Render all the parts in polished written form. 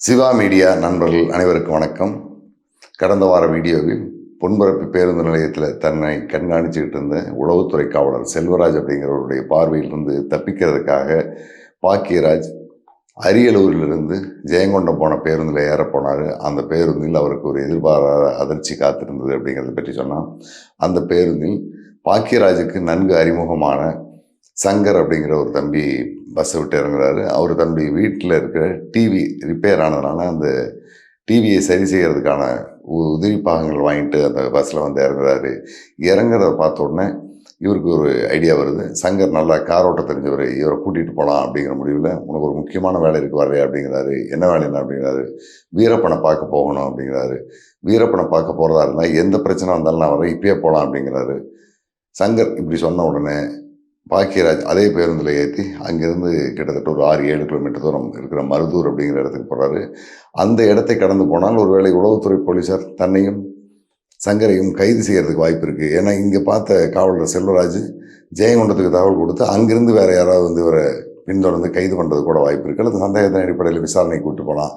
Siva media நண்பர்கள் அனைவருக்கும் வணக்கம். கடந்த வார வீடியோவில் பொன்பரப்பி பேருந்து நிலையத்தில் தன்னை கண்காணிச்சுக்கிட்டு இருந்த உளவுத்துறை காவலர் செல்வராஜ் அப்படிங்கிறவருடைய பார்வையிலிருந்து தப்பிக்கிறதுக்காக பாக்கியராஜ் அரியலூரிலிருந்து ஜெயங்கொண்டம் போன பேருந்தில் ஏற போனார். அந்த பேருந்தில் அவருக்கு ஒரு எதிர்பாராத அதிர்ச்சி காத்திருந்தது அப்படிங்கிறத பற்றி சொன்னான். அந்த பேருந்தில் பாக்கியராஜுக்கு நன்கு அறிமுகமான சங்கர் அப்படிங்கிற ஒரு தம்பி பஸ்ஸை விட்டு இறங்குறாரு. அவர் தம்பி வீட்டில் இருக்கிற டிவி ரிப்பேர் ஆனதுனால அந்த டிவியை சரி செய்கிறதுக்கான உதவி பாகங்கள் வாங்கிட்டு அந்த பஸ்ஸில் வந்து இறங்குறாரு. இறங்குறத பார்த்த உடனே இவருக்கு ஒரு ஐடியா வருது. சங்கர் நல்லா கார் ஓட்ட தெரிஞ்சவர், இவரை கூட்டிகிட்டு போகலாம் அப்படிங்கிற முடிவில் உனக்கு ஒரு முக்கியமான வேலை இருக்குது வர்றே அப்படிங்கிறாரு. என்ன வேலைன்னா அப்படிங்கிறாரு. வீரப்பனை பார்க்க போகணும் அப்படிங்கிறாரு. வீரப்பனை பார்க்க போகிறதா இருந்தால் எந்த பிரச்சனை வந்தாலும் நான் வரேன், இப்பயே போகலாம் அப்படிங்கிறாரு. சங்கர் இப்படி சொன்ன உடனே பாக்கியராஜ் அதே பேருந்தில் ஏற்றி அங்கேருந்து கிட்டத்தட்ட ஒரு 6-7 கிலோமீட்டர் தூரம் இருக்கிற மருதூர் அப்படிங்கிற இடத்துக்கு போகிறாரு. அந்த இடத்தை கடந்து போனால் ஒருவேளை உளவுத்துறை போலீஸார் தன்னையும் சங்கரையும் கைது செய்கிறதுக்கு வாய்ப்பு இருக்குது. ஏன்னா இங்கே பார்த்த காவலர் செல்வராஜ் ஜெயங்கொண்டத்துக்கு தகவல் கொடுத்து அங்கேருந்து வேறு யாராவது வந்து இவரை பின்தொடர்ந்து கைது பண்ணுறது கூட வாய்ப்பு இருக்குது. அல்லது சந்தேகத்தின் அடிப்படையில் விசாரணை கூட்டு போகலாம்.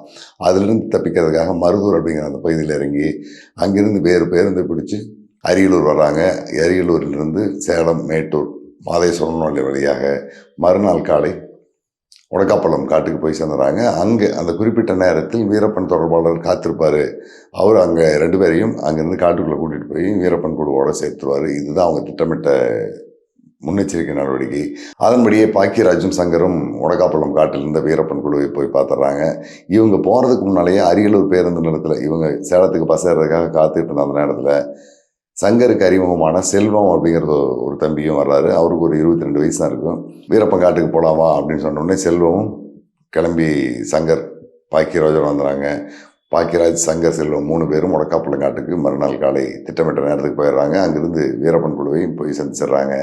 அதிலிருந்து தப்பிக்கிறதுக்காக மருதூர் அப்படிங்கிற அந்த பகுதியில் இறங்கி அங்கேருந்து வேறு பேருந்தை பிடிச்சி அரியலூர் வர்றாங்க. அரியலூரிலிருந்து சேலம், மேட்டூர், மாதேஸ்வரன் வழியாக மறுநாள் காலை உடக்காப்பள்ளம் காட்டுக்கு போய் சேர்ந்துறாங்க. அங்கே அந்த குறிப்பிட்ட நேரத்தில் வீரப்பன் தொடர்பாளர் காத்திருப்பார். அவர் அங்கே 2 பேரையும் அங்கேருந்து காட்டுக்குள்ளே கூட்டிகிட்டு போய் வீரப்பன் குழுவோடு சேர்த்துருவார். இதுதான் அவங்க திட்டமிட்ட முன்னெச்சரிக்கை நடவடிக்கை. அதன்படியே பாக்கியராஜும் சங்கரும் உடக்காப்பள்ளம் காட்டிலிருந்த வீரப்பன் குழுவை போய் பார்த்துட்றாங்க. இவங்க போகிறதுக்கு முன்னாலேயே அரியலூர் பேருந்து நிலையத்தில் இவங்க சேலத்துக்கு பஸ் ஏறதுக்காக காத்துட்டு இருந்த அந்த நேரத்தில் சங்கருக்கு அறிமுகமான செல்வம் அப்படிங்கிறது ஒரு தம்பியும் வர்றாரு. அவருக்கு ஒரு 22 வயசு தான் இருக்கும். வீரப்பன் காட்டுக்கு போகலாமா அப்படின்னு சொன்னோடனே செல்வமும் கிளம்பி சங்கர் பாக்கியராஜோடு வந்துடுறாங்க. பாக்கியராஜ், சங்கர், செல்வம் 3 பேரும் உடக்காப்பள்ளம் காட்டுக்கு மறுநாள் காலை திட்டமிட்ட நேரத்துக்கு போயிடுறாங்க. அங்கேருந்து வீரப்பன் குழுவையும் போய் சந்திச்சிடுறாங்க.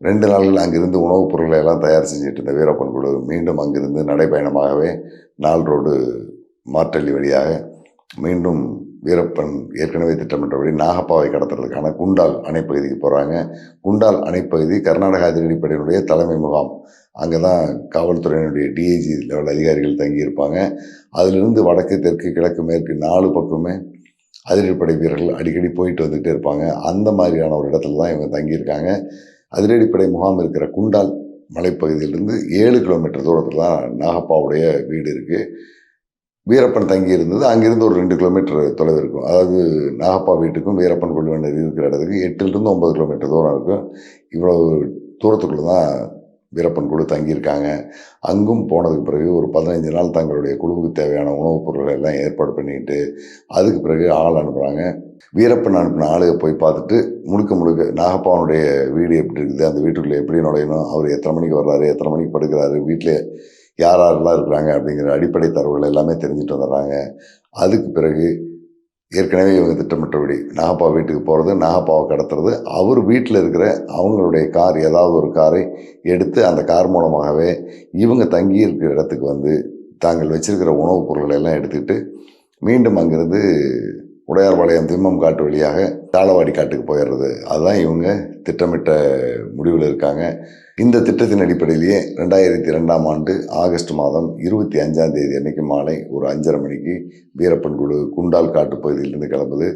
2 நாள்கள் அங்கிருந்து உணவுப் பொருட்களை எல்லாம் தயார் செஞ்சுட்டு இருந்த வீரப்பன் குழு மீண்டும் அங்கிருந்து நடைப்பயணமாகவே நாள் ரோடு மாற்றள்ளி வழியாக மீண்டும் வீரப்பன் ஏற்கனவே திட்டமிட்டபடி நாகப்பாவை கடத்துறதுக்கான குண்டால் அணைப்பகுதிக்கு போகிறாங்க. குண்டால் அணைப்பகுதி கர்நாடக அதிரடிப்படையினுடைய தலைமை முகாம். அங்கே தான் காவல்துறையினுடைய டிஐஜி லெவல் அதிகாரிகள் தங்கியிருப்பாங்க. அதிலிருந்து வடக்கு, தெற்கு, கிழக்கு, மேற்கு 4 பக்கமே அதிரடிப்படை வீரர்கள் அடிக்கடி போயிட்டு வந்துகிட்டே இருப்பாங்க. அந்த மாதிரியான ஒரு இடத்துல தான் இவங்க தங்கியிருக்காங்க. அதிரடிப்படை முகாம் இருக்கிற குண்டால் மலைப்பகுதியிலிருந்து 7 கிலோமீட்டர் தூரத்தில் தான் நாகப்பாவுடைய வீடு இருக்குது. வீரப்பன் தங்கி இருந்தது அங்கிருந்து ஒரு 2 கிலோமீட்டர் தொலைவு இருக்கும். அதாவது நாகப்பா வீட்டுக்கும் வீரப்பன் கொள்வனர் இருக்கிற இடத்துக்கு 8லிருந்து 9 கிலோமீட்டர் தூரம் இருக்கும். இவ்வளோ தூரத்துக்குள்ளே தான் வீரப்பன் குழு தங்கியிருக்காங்க. அங்கும் போனதுக்கு பிறகு ஒரு 15 நாள் தங்களுடைய குழுவுக்கு தேவையான உணவுப் பொருட்களை எல்லாம் ஏற்பாடு பண்ணிக்கிட்டு அதுக்கு பிறகு ஆள் அனுப்புகிறாங்க. வீரப்பன் அனுப்பின ஆளுக போய் பார்த்துட்டு முழுக்க நாகப்பாவனுடைய வீடு எப்படி இருக்குது, அந்த வீட்டுக்குள்ளே எப்படி நுழையணும், அவர் எத்தனை மணிக்கு வர்றாரு, எத்தனை மணிக்கு படுக்கிறாரு, வீட்டில் யாரெல்லாம் இருக்கிறாங்க அப்படிங்கிற அடிப்படை தரவுகள் எல்லாமே தெரிஞ்சுட்டு வந்துடுறாங்க. அதுக்கு பிறகு ஏற்கனவே இவங்க திட்டமிட்டபடி நாகப்பா வீட்டுக்கு போகிறது, நாகப்பாவை கடத்துறது, அவர் வீட்டில் இருக்கிற அவங்களுடைய கார், ஏதாவது ஒரு காரை எடுத்து அந்த கார் மூலமாகவே இவங்க தங்கி இருக்கிற இடத்துக்கு வந்து தாங்கள் வச்சிருக்கிற உணவுப் பொருட்களை எல்லாம் எடுத்துக்கிட்டு மீண்டும் அங்கிருந்து உடையார்பாளையம் திம்மம் காட்டு வழியாக தாளவாடி காட்டுக்கு போயிடுறது. அதுதான் இவங்க திட்டமிட்ட முடிவில் இருக்காங்க. இந்த திட்டத்தின் அடிப்படையிலேயே 2002ஆம் ஆண்டு ஆகஸ்ட் மாதம் 25ஆம் தேதி அன்னைக்கு மாலை ஒரு 5:30 மணிக்கு வீரப்பன் குழு குண்டால் காட்டு பகுதியிலிருந்து கிளம்புது.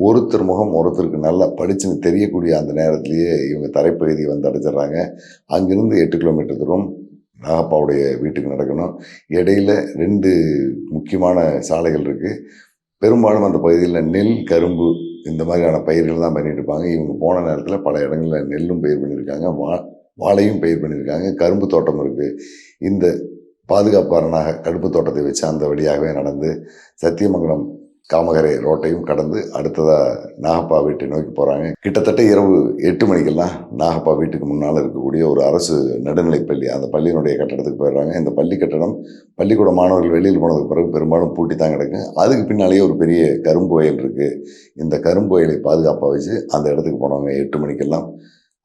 ஒருத்தர் முகம் ஒருத்தருக்கு நல்லா படிச்சுன்னு தெரியக்கூடிய அந்த நேரத்திலேயே இவங்க தரைப்பகுதியை வந்து அடைச்சிடுறாங்க. அங்கிருந்து 8 கிலோமீட்டர் தூரம் நாகப்பாவுடைய வீட்டுக்கு நடக்கணும். இடையில 2 முக்கியமான சாலைகள் இருக்குது. பெரும்பாலும் அந்த பகுதியில் நெல், கரும்பு இந்த மாதிரியான பயிர்கள் தான் பண்ணிட்டு இருப்பாங்க. இவங்க போன நேரத்தில் பல இடங்களில் நெல்லும் பயிர் பண்ணியிருக்காங்க, வாழையும் பயிர் பண்ணியிருக்காங்க, கரும்பு தோட்டம் இருக்குது. இந்த பாதுகாப்பாளனாக கரும்பு தோட்டத்தை வச்சு அந்த வழியாகவே நடந்து சத்தியமங்கலம் காமகரை ரோட்டையும் கடந்து அடுத்ததாக நாகப்பா வீட்டை நோக்கி போகிறாங்க. கிட்டத்தட்ட இரவு 8 மணிக்கெல்லாம் நாகப்பா வீட்டுக்கு முன்னால் இருக்கக்கூடிய ஒரு அரசு நடுநிலைப்பள்ளி, அந்த பள்ளியினுடைய கட்டடத்துக்கு போயிடுறாங்க. இந்த பள்ளி கட்டடம் பள்ளிக்கூட மாணவர்கள் வெளியில் போனதுக்கு பிறகு பெரும்பாலும் பூட்டி தான் கிடக்கு. அதுக்கு பின்னாலேயே ஒரு பெரிய கரும்பு வயல் இருக்குது. இந்த கரும்பு வயலை பாதுகாப்பாக வச்சு அந்த இடத்துக்கு போனவங்க 8 மணிக்கெல்லாம்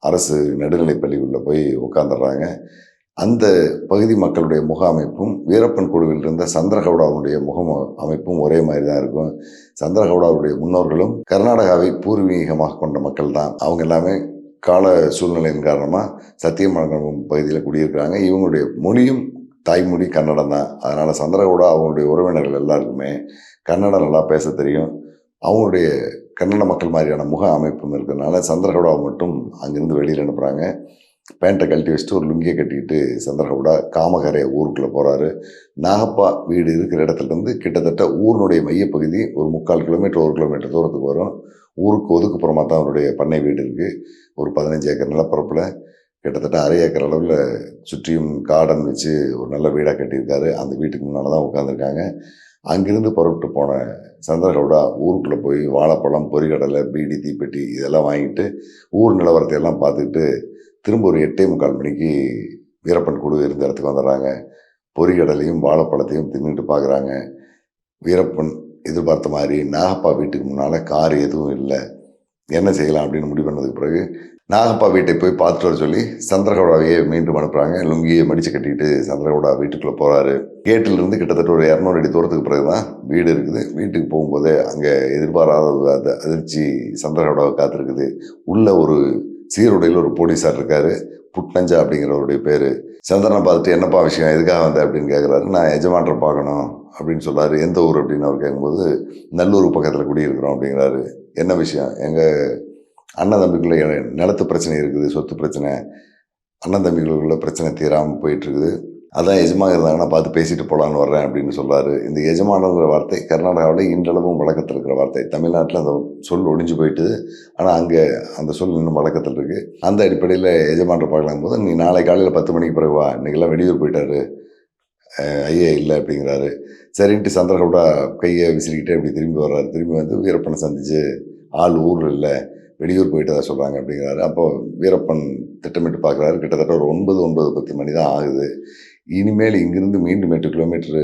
அரசு நடுநிலைப்பள்ளிக்குள்ளே போய் உட்காந்துடுறாங்க. அந்த பகுதி மக்களுடைய முக அமைப்பும் வீரப்பன் குழுவில் இருந்த சந்திரகவுடாவுடைய அமைப்பும் ஒரே மாதிரி தான் இருக்கும். சந்திரகவுடாவுடைய முன்னோர்களும் கர்நாடகாவை பூர்வீகமாக கொண்ட மக்கள் தான். அவங்க எல்லாமே கால சூழ்நிலையின் காரணமாக சத்தியமங்கலம் பகுதியில் குடியிருக்கிறாங்க. இவங்களுடைய மொழியும் தாய்மொழி கன்னடம் தான். அதனால் சந்திரகவுடா அவங்களுடைய உறவினர்கள் எல்லாருக்குமே கன்னடம் நல்லா பேச தெரியும். அவங்களுடைய கன்னட மக்கள் மாதிரியான முக அமைப்பும் இருக்கிறதுனால சந்திரகவுடாவை மட்டும் அங்கேருந்து வெளியில் அனுப்புகிறாங்க. பேண்ட்டை கழட்டி வச்சுட்டு ஒரு லுங்கியை கட்டிக்கிட்டு சந்திரகவுடா காமகரையை ஊருக்குள்ளே போகிறாரு. நாகப்பா வீடு இருக்கிற இடத்துலேருந்து கிட்டத்தட்ட ஊரினுடைய மையப்பகுதி ஒரு 3/4 கிலோமீட்டர் 1 கிலோமீட்டர் தூரத்துக்கு வரும். ஊருக்கு ஒதுக்குப்புறமாக தான் அவருடைய பண்ணை வீடு இருக்குது. ஒரு 15 ஏக்கர் நிலப்பரப்பில் கிட்டத்தட்ட 1/2 ஏக்கர் அளவில் சுற்றியும் கார்டன் வச்சு ஒரு நல்ல வீடாக கட்டியிருக்காரு. அந்த வீட்டுக்கு முன்னால் தான் உட்காந்துருக்காங்க. அங்கிருந்து புறப்பட்டு போன சந்திரகவுடா ஊருக்குள்ளே போய் வாழைப்பழம், பொரிகடலை, பீடி, தீப்பெட்டி இதெல்லாம் வாங்கிட்டு ஊர் நிலவரத்தை எல்லாம் பார்த்துக்கிட்டு திரும்ப ஒரு 8:45 மணிக்கு வீரப்பன் குழு இருந்த இடத்துக்கு வந்துடுறாங்க. பொரிகடலையும் வாழைப்பழத்தையும் தின்னுட்டு பார்க்குறாங்க. வீரப்பன் எதிர்பார்த்த மாதிரி நாகப்பா வீட்டுக்கு முன்னால் கார் எதுவும் இல்லை. என்ன செய்யலாம் அப்படின்னு முடிவு பண்ணதுக்கு பிறகு நாகப்பா வீட்டை போய் பார்த்துட்டு வர சொல்லி சந்திரகவுடாவையே மீண்டும் அனுப்புகிறாங்க. லுங்கியை மடித்து கட்டிக்கிட்டு சந்திரகவுடா வீட்டுக்குள்ளே போகிறாரு. கேட்டிலிருந்து கிட்டத்தட்ட ஒரு 200 அடி தூரத்துக்கு பிறகு தான் வீடு இருக்குது. வீட்டுக்கு போகும்போதே அங்கே எதிர்பாராத அதிர்ச்சி சந்திரகவுடாவை காத்திருக்குது. உள்ள ஒரு சீருடையில் ஒரு போலீஸார் இருக்காரு. புட்னஞ்சா அப்படிங்கிறவருடைய பேர். சந்திரனை பார்த்துட்டு என்னப்பா விஷயம், எதுக்காக வந்த அப்படின்னு கேட்குறாரு. நான் எஜமானரை பார்க்கணும் அப்படின்னு சொல்கிறாரு. எந்த ஊர் அப்படின்னு அவர் கேட்கும்போது நல்லூர் பக்கத்தில் குடியிருக்கிறோம் அப்படிங்கிறாரு. என்ன விஷயம்? எங்கள் அண்ணன் தம்பிக்குள்ளே நிலத்து பிரச்சனை இருக்குது, சொத்து பிரச்சனை, அண்ணன் தம்பிகளுக்குள்ள பிரச்சனை தீராமல் போயிட்டுருக்குது. அதான் எஜமாக இருந்தாங்கன்னா பார்த்து பேசிட்டு போகலான்னு வர்றேன் அப்படின்னு சொல்கிறாரு. இந்த எஜமானங்கிற வார்த்தை கர்நாடகாவில் இன்றளவும் வழக்கத்தில் இருக்கிற வார்த்தை. தமிழ்நாட்டில் அந்த சொல் ஒழிஞ்சு போயிட்டு, ஆனால் அங்கே அந்த சொல் இன்னும் வழக்கத்தில் இருக்குது. அந்த அடிப்படையில் எஜமானரை பார்க்கலாம் போது நீ நாளை காலையில் 10 மணிக்கு பிறகு வா, இன்றைக்கெல்லாம் வெளியூர் போயிட்டாரு, ஐயா இல்லை அப்படிங்கிறாரு. சரின்ட்டு சந்திரகவுடா கையை விசிறிக்கிட்டே அப்படி திரும்பி வர்றாரு. திரும்பி வந்து வீரப்பனை சந்தித்து ஆள் ஊரில் இல்லை, வெளியூர் போயிட்டு தான் சொல்கிறாங்க அப்படிங்கிறாரு. அப்போ வீரப்பன் திட்டமிட்டு பார்க்குறாரு. கிட்டத்தட்ட ஒரு 9-9:10 மணி தான் ஆகுது. இனிமேல் இங்கிருந்து மீண்டும் 8 கிலோமீட்டரு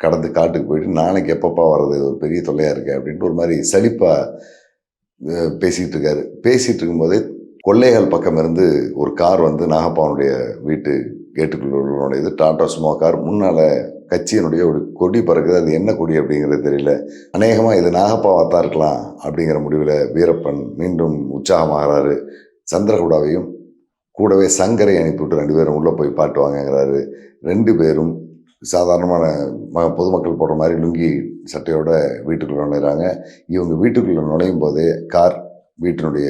கடந்து காட்டுக்கு போயிட்டு நாளைக்கு எப்பப்பா வர்றது, ஒரு பெரிய தொல்லையாக இருக்குது அப்படின்ட்டு ஒரு மாதிரி சலிப்பாக பேசிகிட்டு இருக்காரு. பேசிகிட்டு இருக்கும்போதே கொள்ளைகள் பக்கம் இருந்து ஒரு கார் வந்து நாகப்பாவனுடைய வீட்டு கேட்டுக்குள்ளே டாடா சுமோ கார். முன்னால் கட்சியினுடைய ஒரு கொடி பறக்குது. அது என்ன கொடி அப்படிங்கிறது தெரியல. அநேகமாக இது நாகப்பாவாக தான் இருக்கலாம் அப்படிங்கிற முடிவில் வீரப்பன் மீண்டும் உற்சாகமாகறாரு. சந்திரகவுடாவையும் கூடவே சங்கரை அனுப்பிவிட்டு 2 பேரும் உள்ளே போய் பாட்டு வாங்கங்கிறாரு. 2 பேரும் சாதாரணமான பொதுமக்கள் போடுற மாதிரி லுங்கி சட்டையோட வீட்டுக்குள்ளே நுழைகிறாங்க. இவங்க வீட்டுக்குள்ளே நுழையும் போதே கார் வீட்டினுடைய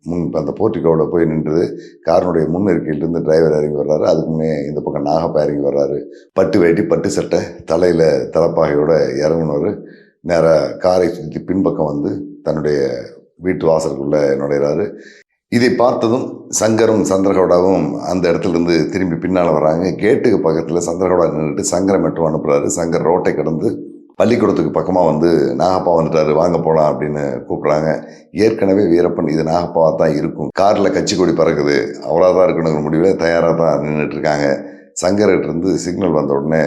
முன் அந்த போர்ட்டிக்கோவில் போய் நின்றுது. காரினுடைய முன் இருக்கையிலிருந்து டிரைவர் இறங்கி வர்றாரு. அதுக்கு முன்னே இந்த பக்கம் நாகப்பா இறங்கி வர்றாரு. பட்டு வேட்டி, பட்டு சட்டை, தலையில் தலைப்பாகையோட இறங்குனவர் நேராக காரை சுற்றி பின்பக்கம் வந்து தன்னுடைய வீட்டு வாசலுக்குள்ளே நுழைகிறாரு. இதை பார்த்ததும் சங்கரும் சந்திரகவுடாவும் அந்த இடத்துலேருந்து திரும்பி பின்னால் வராங்க. கேட்டுக்கு பக்கத்தில் சந்திரகவுடா நின்றுட்டு சங்கரை மட்டும் அனுப்புகிறாரு. சங்கர் ரோட்டை கடந்து பள்ளிக்கூடத்துக்கு பக்கமாக வந்து நாகப்பா வந்துட்டாரு, வாங்க போகலாம் அப்படின்னு கூப்பிட்றாங்க. ஏற்கனவே வீரப்பன் இது நாகப்பாவாக தான் இருக்கும், காரில் கட்சி கொடி பறக்குது, அவராக தான் இருக்கணுங்கிற முடிவில் தயாராக தான் நின்றுட்டுருக்காங்க. சங்கர்கிட்டருந்து சிக்னல் வந்த உடனே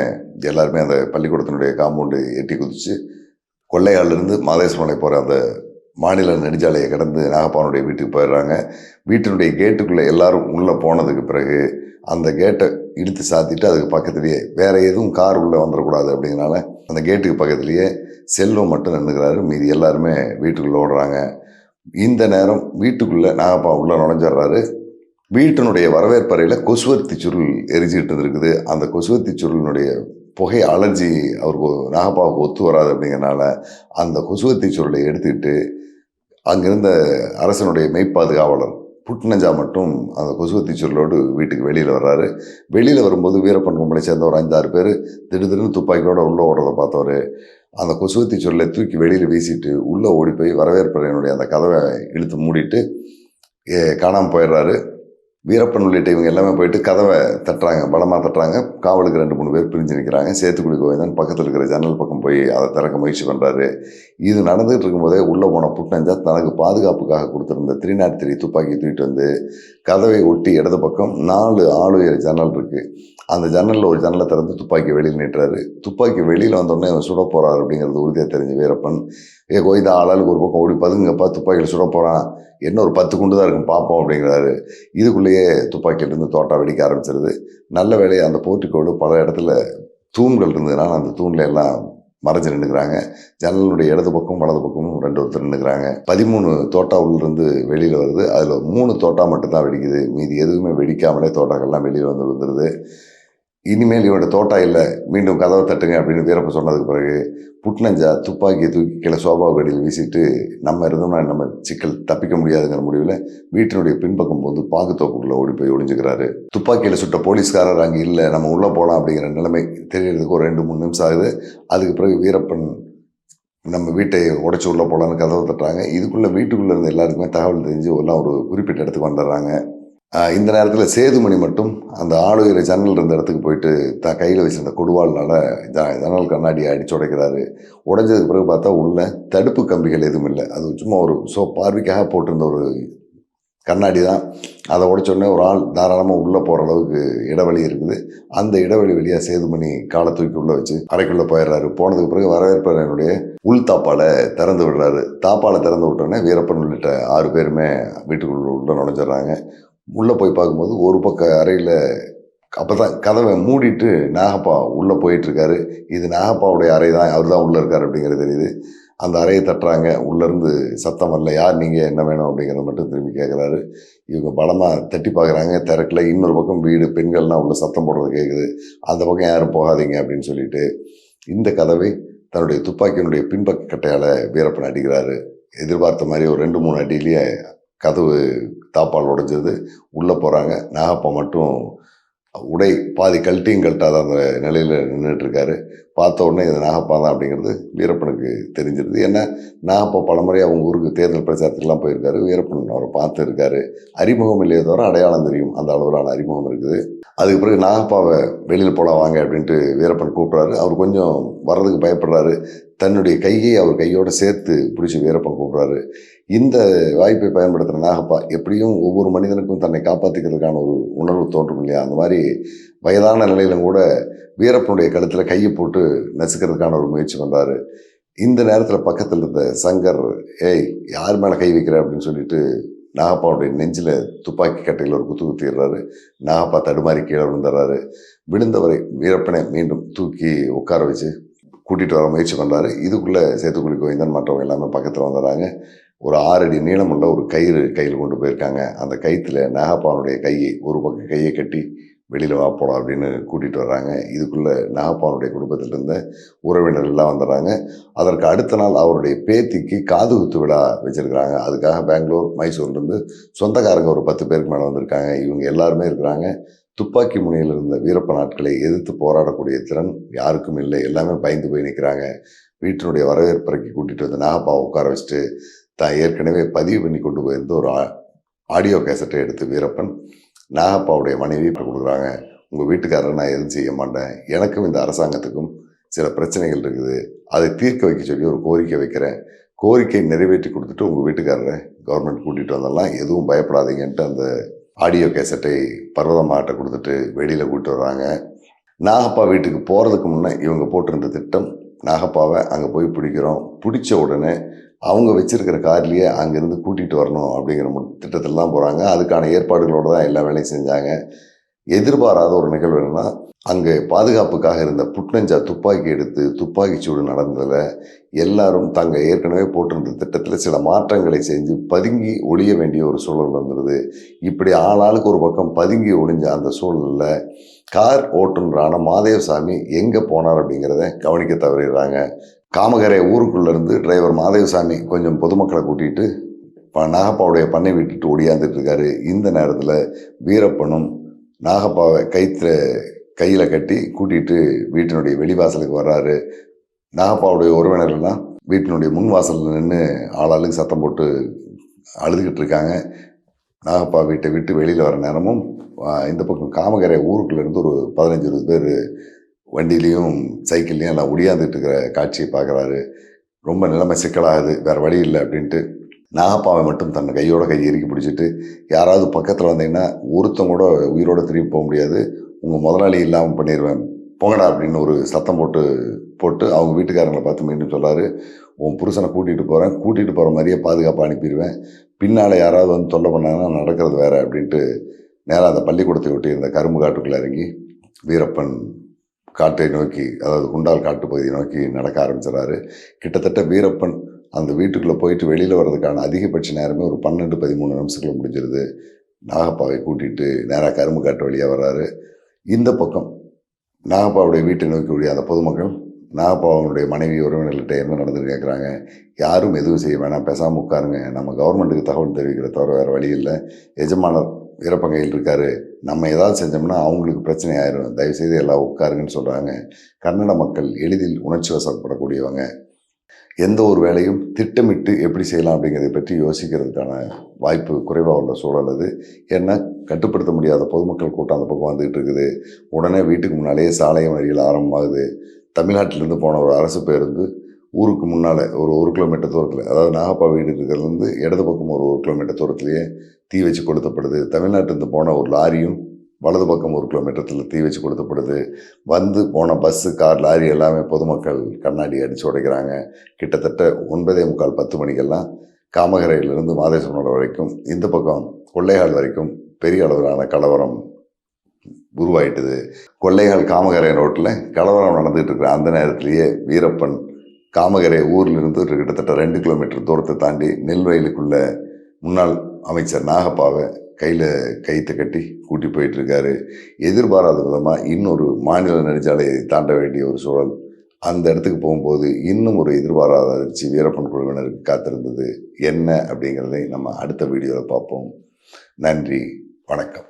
எல்லாருமே அந்த பள்ளிக்கூடத்தினுடைய காம்பவுண்டு எட்டி குதிச்சு கொள்ளையாளிலிருந்து மாதேஸ்வரமலை போகிற அந்த மாநில நெடுஞ்சாலையை கடந்து நாகப்பாவனுடைய வீட்டுக்கு போயிடுறாங்க. வீட்டினுடைய கேட்டுக்குள்ளே எல்லாரும் உள்ளே போனதுக்கு பிறகு அந்த கேட்டை இழுத்து சாத்திட்டு அதுக்கு பக்கத்துலேயே வேறு எதுவும் கார் உள்ளே வந்துடக்கூடாது அப்படிங்கிறனால அந்த கேட்டுக்கு பக்கத்துலேயே செல்வம் மட்டும் நின்றுக்கிறாரு. மீதி எல்லாருமே வீட்டுக்குள்ளே ஓடுறாங்க. இந்த நேரம் வீட்டுக்குள்ளே நாகப்பா உள்ளே நுழைஞ்சிட்றாரு. வீட்டினுடைய வரவேற்பறையில் கொசுவர்த்தி சுருள் எரிஞ்சிக்கிட்டு இருந்திருக்குது. அந்த கொசுவர்த்தி சுருளினுடைய புகை அலர்ஜி அவருக்கு நாகப்பாவுக்கு ஒத்து வராது அப்படிங்கிறனால அந்த கொசுவர்த்தி சுருளை எடுத்துக்கிட்டு அங்கிருந்த அரசனுடைய மெய்ப்பாதுகாவலர் புட்னஞ்சா மட்டும் அந்த கொசுவத்தி சுருளோடு வீட்டுக்கு வெளியில் வர்றாரு. வெளியில் வரும்போது வீரப்பன் கும்பலை சேர்ந்த ஒரு 5-6 பேர் திடீர்னு துப்பாக்கியோட உள்ளே ஓடுறதை பார்த்தவர் அந்த கொசுவத்தி சுருளை தூக்கி வெளியில் வீசிட்டு உள்ளே ஓடி போய் வரவேற்பறையினுடைய அந்த கதவை இழுத்து மூடிட்டு காணாமல் போயிடுறாரு. வீரப்பன் உள்ளிட்ட இவங்க எல்லாமே போயிட்டு கதவை தட்டுறாங்க, பலமாக தட்டுறாங்க. காவலுக்கு 2-3 பேர் பிரிஞ்சு நிற்கிறாங்க. சேத்துக்குடி கோவிந்தன் பக்கத்தில் இருக்கிற ஜன்னல் பக்கம் போய் அதை திறக்க முயற்சி பண்ணுறாரு. இது நடந்துகிட்டு இருக்கும்போதே உள்ளே போன புட்னஞ்சா தனக்கு பாதுகாப்புக்காக கொடுத்துருந்த 303 துப்பாக்கி தூக்கிட்டு வந்து கதவை ஒட்டி இடது பக்கம் 4 ஆளுயர் ஜன்னல் இருக்குது. அந்த ஜன்னலில் ஒரு ஜன்னலை திறந்து துப்பாக்கி வெளியில் நீட்டுறாரு. துப்பாக்கி வெளியில் வந்தோடனே அவன் சுட போகிறார் அப்படிங்கிறது உறுதியாக தெரிஞ்ச வீரப்பன் கோவிந்தா ஆளாளுக்கு ஒரு பக்கம் ஓடி பதுங்கப்பா, துப்பாக்கியில் சுட போகிறான், என்ன ஒரு 10 குண்டு தான் இருக்கும் பார்ப்போம் அப்படிங்கிறாரு. இதுக்குள்ளேயே துப்பாக்கியிலேருந்து தோட்டா வெடிக்க ஆரம்பிச்சிருது. நல்ல வேலையை அந்த போர்ட்டிக்கோடு பல இடத்துல தூண்கள் இருந்ததுனால அந்த தூணில் எல்லாம் மறைஞ்சு நின்றுக்கிறாங்க. ஜன்னலுடைய இடது பக்கம் வலது பக்கமும் 2 ஒருத்தர் நின்றுக்கிறாங்க. 13 தோட்டா உள்ளிருந்து வெளியில் வருது. அதில் 3 தோட்டா மட்டும்தான் வெடிக்குது. மீதி எதுவுமே வெடிக்காமலே தோட்டாக்கள்லாம் வெளியில் வந்து விழுந்துருது. இனிமேல் இவனோட தோட்டா இல்லை, மீண்டும் கதவை தட்டுங்க அப்படின்னு வீரப்பன் சொன்னதுக்கு பிறகு புட்னஞ்சா துப்பாக்கியை தூக்கி கீழே சோபா கடியில் வீசிட்டு நம்ம இருந்தோம்னா நம்ம சிக்கல் தப்பிக்க முடியாதுங்கிற முடிவில் வீட்டினுடைய பின்பக்கம் வந்து பாக்குத்தோப்புக்குள்ளே ஓடி போய் ஒளிஞ்சுக்கிறாரு. துப்பாக்கியில் சுட்ட போலீஸ்காரர் அங்கே இல்லை, நம்ம உள்ளே போகலாம் அப்படிங்கிற நிலைமை தெரியறதுக்கு ஒரு 2-3 நிமிஷம் ஆகுது. அதுக்கு பிறகு வீரப்பன் நம்ம வீட்டை உடைச்சி உள்ளே போகலான்னு கதவை தட்டுறாங்க. இதுக்குள்ளே வீட்டுக்குள்ளே இருந்த எல்லாருக்குமே தகவல் தெரிஞ்சு எல்லாம் ஒரு குறிப்பிட்ட இடத்துக்கு வந்துடுறாங்க. இந்த நேரத்தில் சேதுமணி மட்டும் அந்த ஆளுகிற ஜன்னல் இருந்த இடத்துக்கு போயிட்டு கையில் வச்சிருந்த கொடுவாள்னால ஜன்னல் கண்ணாடியை அடிச்சு உடைக்கிறாரு. உடைஞ்சதுக்கு பிறகு பார்த்தா உள்ள தடுப்பு கம்பிகள் எதுவும் இல்லை, அது சும்மா ஒரு பார்வைக்காக போட்டிருந்த ஒரு கண்ணாடி தான். அதை உடைச்சோடனே ஒரு ஆள் தாராளமாக உள்ளே போகிற அளவுக்கு இடைவெளி இருக்குது. அந்த இடைவெளி வழியாக சேதுமணி காலை தூக்கி உள்ளே வச்சு அறைக்குள்ளே போயிடுறாரு. போனதுக்கு பிறகு வரவேற்புடைய உள் தாப்பாலை திறந்து விடுறாரு. தாப்பாலை திறந்து விட்டோடனே வீரப்பன் உள்ளிட்ட 6 பேருமே வீட்டுக்குள்ள உள்ளே நுழைஞ்சிட்றாங்க. உள்ளே போய் பார்க்கும்போது ஒரு பக்கம் அறையில் அப்போ தான் கதவை மூடிட்டு நாகப்பா உள்ளே போயிட்டுருக்காரு. இது நாகப்பாவுடைய அறை தான், அவர் தான் உள்ளே இருக்கார் அப்படிங்கிறது தெரியுது. அந்த அறையை தட்டுறாங்க. உள்ளேருந்து சத்தம் வரல. யார் நீங்கள், என்ன வேணும் அப்படிங்கிறத மட்டும் திரும்பி கேட்குறாரு. இவங்க பலமாக தட்டி பார்க்குறாங்க, திறக்கல. இன்னொரு பக்கம் வீடு, பெண்கள்லாம் உள்ள சத்தம் போடுறது கேட்குது. அந்த பக்கம் யாரும் போகாதீங்க அப்படின்னு சொல்லிட்டு இந்த கதவை தன்னுடைய துப்பாக்கியினுடைய பின்பக்க கட்டையால் வீரப்பன் அடிக்கிறாரு. எதிர்பார்த்த மாதிரி ஒரு 2-3 அடியிலேயே கதவு தாப்பால் உடைஞ்சது. உள்ளே போகிறாங்க. நாகப்பா மட்டும் உடை பாதி கழட்டியும் கழட்டாத அந்த நிலையில் நின்றுட்டுருக்காரு. பார்த்த உடனே இது நாகப்பா தான் அப்படிங்கிறது வீரப்பனுக்கு தெரிஞ்சிருது. ஏன்னா நாகப்பா பலமுறையாக அவங்க ஊருக்கு தேர்தல் பிரச்சாரத்துக்கெல்லாம் போயிருக்காரு. வீரப்பன் அவரை பார்த்து இருக்காரு. அறிமுகம் இல்லையே தவிர அடையாளம் தெரியும், அந்த அளவிலான அறிமுகம் இருக்குது. அதுக்கு பிறகு நாகப்பாவை வெளியில் போகலாம் வாங்க அப்படின்ட்டு வீரப்பன் கூப்பிட்றாரு. அவர் கொஞ்சம் வர்றதுக்கு பயப்படுறாரு. தன்னுடைய கையை அவர் கையோடு சேர்த்து பிடிச்சி வீரப்பன் கூப்பிட்றாரு. இந்த வாய்ப்பை பயன்படுத்துகிற நாகப்பா எப்படியும் ஒவ்வொரு மனிதனுக்கும் தன்னை காப்பாற்றிக்கிறதுக்கான ஒரு உணர்வு தோன்றும் இல்லையா, அந்த மாதிரி வயதான நிலையிலும் கூட வீரப்பனுடைய கழுத்தில் கையை போட்டு நசுக்கிறதுக்கான ஒரு முயற்சி பண்ணுறாரு. இந்த நேரத்தில் பக்கத்தில் இருந்த சங்கர், ஏய் யார் மேலே கை வைக்கிற அப்படின்னு சொல்லிட்டு நாகப்பாவுடைய நெஞ்சில் துப்பாக்கி கட்டையில் ஒரு குத்து குத்திடுறாரு. நாகப்பா தடுமாறி கீழே விழுந்துடுறாரு. விழுந்தவரை வீரப்பனை மீண்டும் தூக்கி உட்கார வச்சு கூட்டிகிட்டு வர முயற்சி பண்ணுறாரு. இதுக்குள்ளே சேத்துக்குழி கோவிந்தன் மற்றவங்க எல்லாமே பக்கத்தில் வந்துடுறாங்க. ஒரு 6 அடி நீளமுள்ள ஒரு கயிறு கையில் கொண்டு போயிருக்காங்க. அந்த கயிற்றுல நாகப்பானுடைய கையை ஒரு பக்கம் கையை கட்டி வெளியில் வா போலாம் அப்படின்னு கூட்டிகிட்டு வர்றாங்க. இதுக்குள்ளே நாகப்பானுடைய குடும்பத்தில் இருந்த உறவினர் எல்லாம் வந்துடுறாங்க. அதற்கு அடுத்த நாள் அவருடைய பேத்திக்கு காது குத்து விழா வச்சுருக்கிறாங்க. அதுக்காக பெங்களூர், மைசூர்லேருந்து சொந்தக்காரங்க ஒரு 10 பேருக்கு மேலே வந்திருக்காங்க. இவங்க எல்லாருமே இருக்கிறாங்க. துப்பாக்கி முனையில் இருந்த வீரப்ப நாட்களை எதிர்த்து போராடக்கூடிய திறன் யாருக்கும் இல்லை. எல்லாமே பயந்து போய் நிற்கிறாங்க. வீட்டினுடைய வரவேற்பறைக்கு கூட்டிகிட்டு வந்து நாகப்பாவை உட்கார வச்சுட்டு தான் ஏற்கனவே பதிவு பண்ணி கொண்டு போயிருந்த ஒரு ஆடியோ கேசட்டை எடுத்து வீரப்பன் நாகப்பாவுடைய மனைவி கொடுக்குறாங்க. உங்கள் வீட்டுக்காரர் நான் எதுவும் செய்ய மாட்டேன், எனக்கும் இந்த அரசாங்கத்துக்கும் சில பிரச்சனைகள் இருக்குது, அதை தீர்க்க வைக்க சொல்லி ஒரு கோரிக்கை வைக்கிறேன், கோரிக்கை நிறைவேற்றி கொடுத்துட்டு உங்கள் வீட்டுக்காரரை கவர்மெண்ட் கூட்டிகிட்டு வந்தெல்லாம் எதுவும் பயப்படாதீங்கன்ட்டு அந்த ஆடியோ கேசட்டை பர்வதம்மாட்ட கொடுத்துட்டு வெளியில் கூப்பிட்டு வர்றாங்க. நாகப்பா வீட்டுக்கு போகிறதுக்கு முன்னே இவங்க போட்டிருந்த திட்டம், நாகப்பாவை அங்கே போய் பிடிக்கிறோம், பிடிச்ச உடனே அவங்க வச்சிருக்கிற கார்லேயே அங்கேருந்து கூட்டிகிட்டு வரணும் அப்படிங்கிற திட்டத்திலாம் போகிறாங்க. அதுக்கான ஏற்பாடுகளோடு தான் எல்லா வேலையும் செஞ்சாங்க. எதிர்பாராத ஒரு நிகழ்வு என்னன்னா, அங்கே பாதுகாப்புக்காக இருந்த புட்னஞ்சா துப்பாக்கி எடுத்து துப்பாக்கி சூடு நடந்ததில் எல்லாரும் தங்க ஏற்கனவே போட்டிருந்த திட்டத்தில் சில மாற்றங்களை செஞ்சு பதுங்கி ஒளிய வேண்டிய ஒரு சூழல் வந்துடுது. இப்படி ஆளாளுக்கு ஒரு பக்கம் பதுங்கி ஒளிஞ்ச அந்த சூழலில் கார் ஓட்டுநரான மாதேவசாமி எங்கே போனார் அப்படிங்கிறத கவனிக்க தவறிடுறாங்க. காமகரை ஊருக்குள்ளேருந்து டிரைவர் மாதேவசாமி கொஞ்சம் பொதுமக்களை கூட்டிகிட்டு நாகப்பாவுடைய பண்ணை விட்டுட்டு ஒடியாந்துட்டு இருக்காரு. இந்த நேரத்தில் வீரப்பனும் நாகப்பாவை கையில் கட்டி கூட்டிகிட்டு வீட்டினுடைய வெளிவாசலுக்கு வர்றாரு. நாகப்பாவுடைய உறவினர்கள்லாம் வீட்டினுடைய முன் வாசலில் நின்று ஆளாளுக்கு சத்தம் போட்டு அழுதுகிட்டு இருக்காங்க. நாகப்பா வீட்டை விட்டு வெளியில் வர நேரமும் இந்த பக்கம் காமகரை ஊருக்குள்ளேருந்து ஒரு 15-20 பேர் வண்டியிலையும் சைக்கிள்லையும் எல்லாம் ஒடியாந்துட்டு இருக்கிற காட்சியை பார்க்குறாரு. ரொம்ப நிலைமை சிக்கலாகுது, வேறு வழி இல்லை அப்படின்ட்டு நாகப்பாவை மட்டும் தன்னை கையோட இறுக்கி பிடிச்சிட்டு, யாராவது பக்கத்தில் வந்தீங்கன்னா ஒருத்தங்க கூட உயிரோடு திரும்பி போக முடியாது, உங்கள் முதலாளி இல்லாமல் பண்ணிடுவேன், போங்கடா அப்படின்னு ஒரு சத்தம் போட்டு அவங்க வீட்டுக்காரங்களை பார்த்து மீண்டும் சொல்கிறாரு, உன் புருஷனை கூட்டிகிட்டு போகிற மாதிரியே பாதுகாப்பாக அனுப்பிடுவேன், பின்னால் யாராவது வந்து தொல்லை பண்ணாங்கன்னா நடக்கிறது வேறு அப்படின்ட்டு நேராக அந்த பள்ளிக்கூடத்தை ஒட்டி இருந்த கரும்பு காட்டுக்குள்ளே இறங்கி வீரப்பன் காட்டை நோக்கி, அதாவது குண்டால் காட்டு பகுதியை நோக்கி நடக்க ஆரம்பிச்சிடறாரு. கிட்டத்தட்ட வீரப்பன் அந்த வீட்டுக்குள்ளே போயிட்டு வெளியில் வர்றதுக்கான அதிகபட்ச நேரமே ஒரு 12-13 நிமிஷத்துக்குள்ள முடிஞ்சிருது. நாகப்பாவை கூட்டிகிட்டு நேராக கரும்பு காட்டு வழியாக வர்றாரு. இந்த பக்கம் நாகப்பாவுடைய வீட்டை நோக்கக்கூடிய அந்த பொதுமக்கள் நாகப்பாவுடைய மனைவி உறவினர்கள்ட்ட என்ன நடந்துன்னு கேட்குறாங்க. யாரும் எதுவும் செய்ய வேணாம், பேசாமல் உட்காருங்க, நம்ம கவர்மெண்ட்டுக்கு தகவல் தெரிவிக்கிற தவிர வேறு வழி இல்லை, எஜமானர் வீரப்பங்கையில் இருக்கார், நம்ம ஏதாவது செஞ்சோம்னா அவங்களுக்கு பிரச்சனை ஆயிரும், தயவுசெய்து எல்லாம் உட்காருங்கன்னு சொல்கிறாங்க. கன்னட மக்கள் எளிதில் உணர்ச்சி வசப்படக்கூடியவங்க. எந்த ஒரு வேலையும் திட்டமிட்டு எப்படி செய்யலாம் அப்படிங்கிறத பற்றி யோசிக்கிறதுக்கான வாய்ப்பு குறைவாக உள்ள சூழல் அது. ஏன்னா கட்டுப்படுத்த முடியாத பொதுமக்கள் கூட்டம் அந்த பக்கம் வந்துகிட்டு இருக்குது. உடனே வீட்டுக்கு முன்னாலேயே சாலை மறியல் ஆரம்பமாகுது. தமிழ்நாட்டிலேருந்து போன ஒரு அரசு பேருந்து ஊருக்கு முன்னால் ஒரு 1 கிலோமீட்டர் தூரத்தில், அதாவது நாகப்பா வீடு இருக்கிறதுலேருந்து இடது பக்கம் ஒரு 1 கிலோமீட்டர் தூரத்துலேயே தீ வச்சு கொளுத்தப்படுது. தமிழ்நாட்டிலேருந்து போன ஒரு லாரியும் வலது பக்கம் 1 கிலோமீட்டரில் தீ வச்சு கொளுத்தப்படுது. வந்து போன பஸ்ஸு, கார், லாரி எல்லாமே பொதுமக்கள் கண்ணாடி அடித்து உடைக்கிறாங்க. கிட்டத்தட்ட 9:45 10 மணிக்கெல்லாம் காமகரையிலிருந்து மாதேஸ்வரம் வரைக்கும், இந்த பக்கம் கொள்ளையாள் வரைக்கும் பெரிய அளவிலான கலவரம் உருவாயிட்டுது. கொள்ளையாள் காமகரை ரோட்டில் கலவரம் நடந்துகிட்டு இருக்கிற அந்த நேரத்திலேயே வீரப்பன் காமகரை ஊர்லேருந்து கிட்டத்தட்ட 2 கிலோமீட்டர் தூரத்தை தாண்டி நெல்வயலுக்குள்ள முன்னாள் அமைச்சர் நாகப்பாவை கையில் கைத்து கட்டி கூட்டி போயிட்டுருக்காரு. எதிர்பாராத விதமாக இன்னொரு மாநில நெடுஞ்சாலையை தாண்ட வேண்டிய ஒரு சூழல். அந்த இடத்துக்கு போகும்போது இன்னும் ஒரு எதிர்பாராத அதிர்ச்சி வீரப்பன் குழுவினருக்கு காத்திருந்தது. என்ன அப்படிங்கிறதை நம்ம அடுத்த வீடியோவில் பார்ப்போம். நன்றி, வணக்கம்.